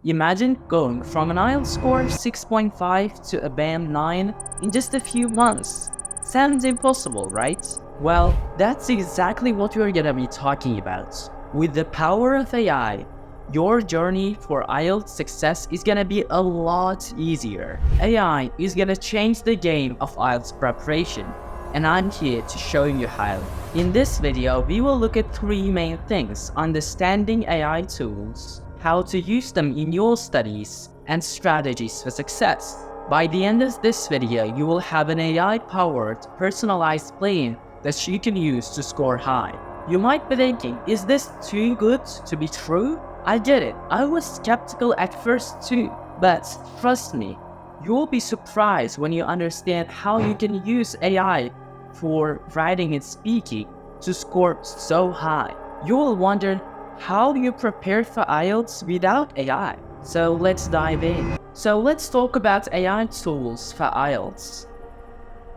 Imagine going from an IELTS score of 6.5 to a band 9 in just a few months. Sounds impossible, right? Well, that's exactly what we're gonna be talking about. With the power of AI, your journey for IELTS success is gonna be a lot easier. AI is gonna change the game of IELTS preparation, and I'm here to show you how. In this video, we will look at three main things: understanding AI tools, how to use them in your studies, and strategies for success. By the end of this video, you will have an AI-powered, personalized plan that you can use to score high. You might be thinking, is this too good to be true? I get it, I was skeptical at first too, but trust me, you will be surprised when you understand how you can use AI for writing and speaking to score so high. You will wonder how you prepare for IELTS without AI. So let's dive in. So let's talk about AI tools for IELTS.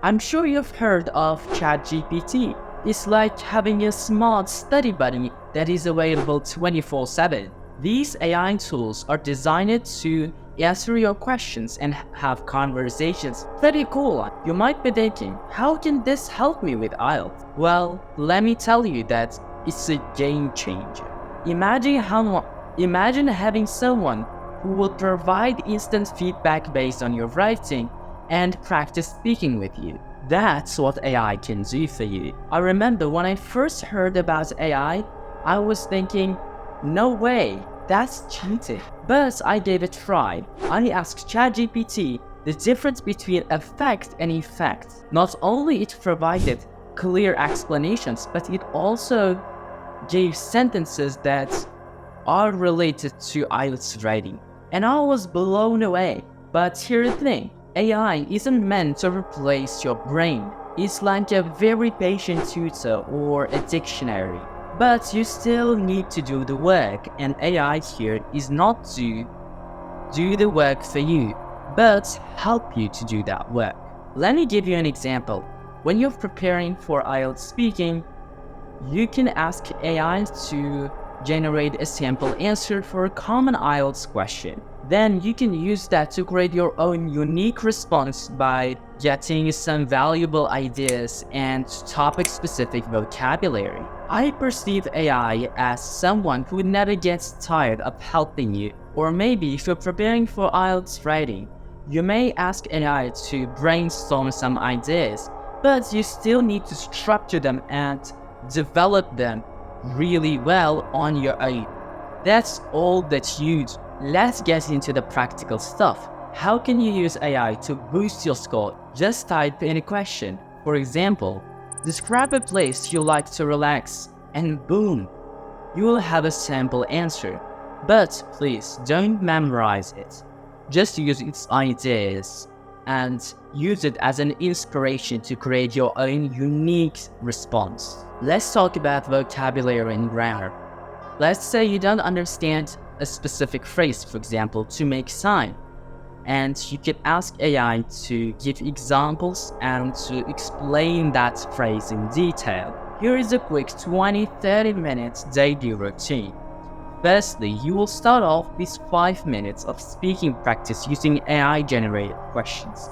I'm sure you've heard of ChatGPT. It's like having a smart study buddy that is available 24/7. These AI tools are designed to answer your questions and have conversations. Pretty cool. You might be thinking, how can this help me with IELTS? Well, let me tell you that it's a game changer. Imagine having someone who will provide instant feedback based on your writing and practice speaking with you. That's what AI can do for you. I remember when I first heard about AI, I was thinking, no way, that's cheating. But I gave it a try. I asked ChatGPT the difference between a fact and effect. Not only it provided clear explanations, but it also gave sentences that are related to IELTS writing. And I was blown away. But here's the thing, AI isn't meant to replace your brain. It's like a very patient tutor or a dictionary. But you still need to do the work, and AI here is not to do the work for you, but help you to do that work. Let me give you an example. When you're preparing for IELTS speaking, you can ask AI to generate a sample answer for a common IELTS question. Then you can use that to create your own unique response by getting some valuable ideas and topic-specific vocabulary. I perceive AI as someone who never gets tired of helping you. Or maybe if you're preparing for IELTS writing, you may ask AI to brainstorm some ideas, but you still need to structure them and develop them really well on your own. That's all that you do. Let's get into the practical stuff. How can you use AI to boost your score? Just type in a question. For example, describe a place you like to relax, and boom, you will have a sample answer. But please don't memorize it. Just use its ideas and use it as an inspiration to create your own unique response. Let's talk about vocabulary and grammar. Let's say you don't understand a specific phrase, for example, to make sign, and you can ask AI to give examples and to explain that phrase in detail. Here is a quick 20-30 minutes daily routine. Firstly, you will start off with 5 minutes of speaking practice using AI-generated questions.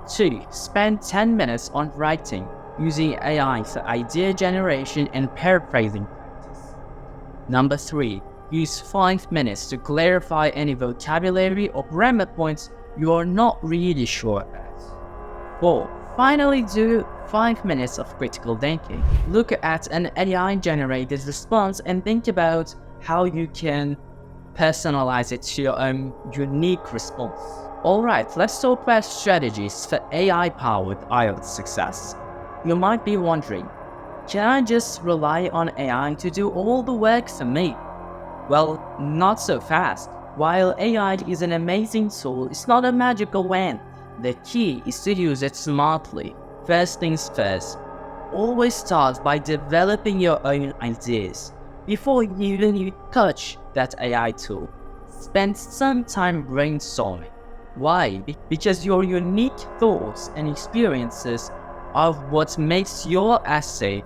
2. Spend 10 minutes on writing using AI for idea generation and paraphrasing practice. Number 3. Use 5 minutes to clarify any vocabulary or grammar points you are not really sure about. 4. Finally, do 5 minutes of critical thinking. Look at an AI-generated response and think about how you can personalize it to your own unique response. Alright, let's talk about strategies for AI-powered IELTS success. You might be wondering, can I just rely on AI to do all the work for me? Well, not so fast. While AI is an amazing tool, it's not a magical wand. The key is to use it smartly. First things first, always start by developing your own ideas. Before even you touch that AI tool, spend some time brainstorming. Why? Because your unique thoughts and experiences are what makes your essay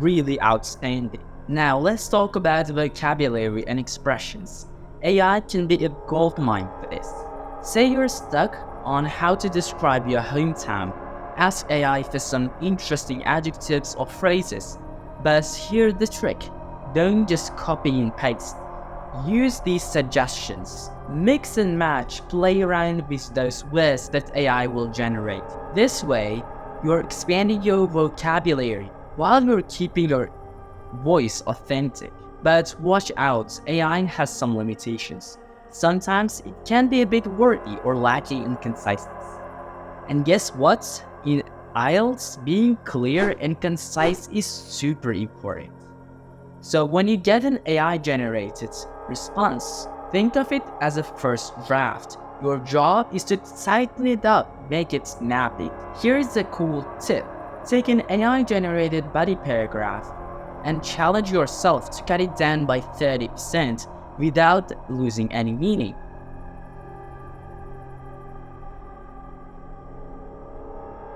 really outstanding. Now let's talk about vocabulary and expressions. AI can be a goldmine for this. Say you're stuck on how to describe your hometown. Ask AI for some interesting adjectives or phrases. But here's the trick. Don't just copy and paste. Use these suggestions. Mix and match, play around with those words that AI will generate. This way, you're expanding your vocabulary while you're keeping your voice authentic. But watch out, AI has some limitations. Sometimes it can be a bit wordy or lacking in conciseness. And guess what? In IELTS, being clear and concise is super important. So when you get an AI-generated response, think of it as a first draft. Your job is to tighten it up, make it snappy. Here's a cool tip. Take an AI-generated body paragraph and challenge yourself to cut it down by 30% without losing any meaning.